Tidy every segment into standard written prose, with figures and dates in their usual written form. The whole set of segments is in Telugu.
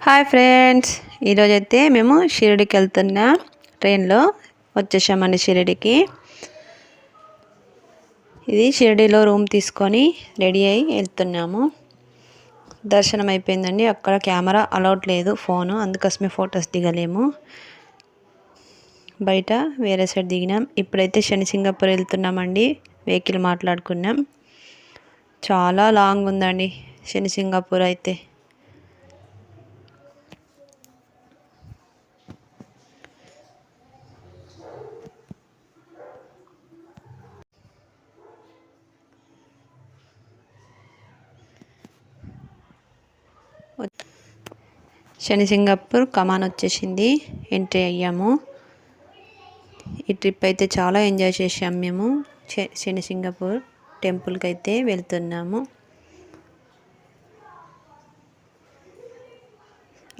హాయ్ ఫ్రెండ్స్, ఈరోజైతే మేము షిరిడికి వెళ్తున్నాం. ట్రైన్లో వచ్చేసామండి షిరిడికి. ఇది షిరిడిలో రూమ్ తీసుకొని రెడీ అయ్యి వెళ్తున్నాము. దర్శనం అయిపోయిందండి. అక్కడ కెమెరా అలౌడ్ లేదు, ఫోను, అందుకోసమే ఫొటోస్ దిగలేము. బయట వేరే సైడ్ దిగినాం. ఇప్పుడైతే శనిసింగాపూర్ వెళ్తున్నామండి. వెహికల్ మాట్లాడుకున్నాం. చాలా లాంగ్ ఉందండి శనిసింగాపూర్ అయితే. శనిసింగాపూర్ కమాన్ వచ్చేసింది, ఎంట్రీ అయ్యాము. ఈ ట్రిప్ అయితే చాలా ఎంజాయ్ చేసాం మేము. శనిసింగాపూర్ టెంపుల్కి అయితే వెళ్తున్నాము.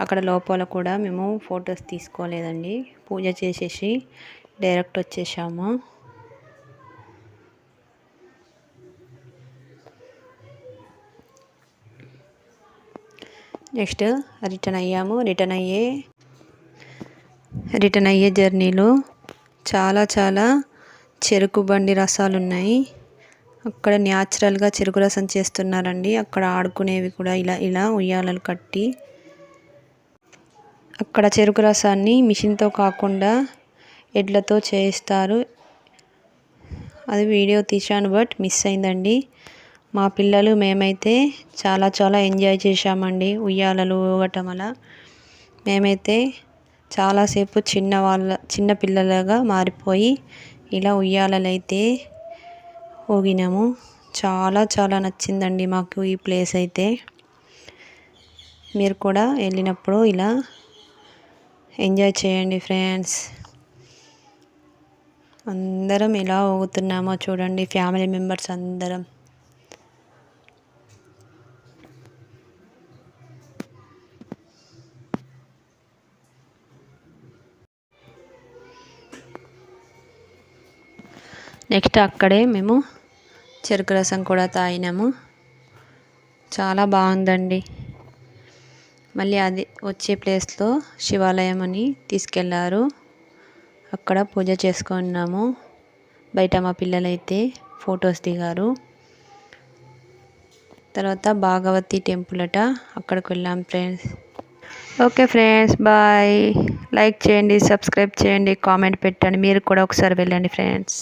అక్కడ లోపల కూడా మేము ఫొటోస్ తీసుకోలేదండి. పూజ చేసేసి డైరెక్ట్ వచ్చేసాము. నెక్స్ట్ రిటర్న్ అయ్యాము. రిటర్న్ అయ్యే జర్నీలో చాలా చెరుకు బండి రసాలు ఉన్నాయి. అక్కడ న్యాచురల్గా చెరుకు రసం చేస్తున్నారండి. అక్కడ ఆడుకునేవి కూడా ఇలా ఉయ్యాలలు కట్టి, అక్కడ చెరుకు రసాన్ని మిషన్తో కాకుండా ఎడ్లతో చేయిస్తారు. అది వీడియో తీశాను, బట్ మిస్ అయిందండి. మా పిల్లలు మేమైతే చాలా ఎంజాయ్ చేశామండి. ఉయ్యాలలు ఊగటం అలా మేమైతే చాలాసేపు చిన్న పిల్లలుగా మారిపోయి ఇలా ఉయ్యాలలైతే ఊగినాము. చాలా నచ్చిందండి మాకు ఈ ప్లేస్ అయితే. మీరు కూడా వెళ్ళినప్పుడు ఇలా ఎంజాయ్ చేయండి ఫ్రెండ్స్. అందరం ఎలా ఊగుతున్నామో చూడండి, ఫ్యామిలీ మెంబర్స్ అందరం. నెక్స్ట్ అక్కడే మేము చెరుకు రసం కూడా తాగినాము. చాలా బాగుందండి. మళ్ళీ అది వచ్చే ప్లేస్లో శివాలయం అని తీసుకెళ్లారు. అక్కడ పూజ చేసుకున్నాము. బయట మా పిల్లలైతే ఫొటోస్ దిగారు. తర్వాత భాగవతి టెంపుల్ అట, అక్కడికి వెళ్ళాం friends. Okay friends, bye. Like చేయండి, సబ్స్క్రైబ్ చేయండి, కామెంట్ పెట్టండి. మీరు కూడా ఒకసారి వెళ్ళండి ఫ్రెండ్స్.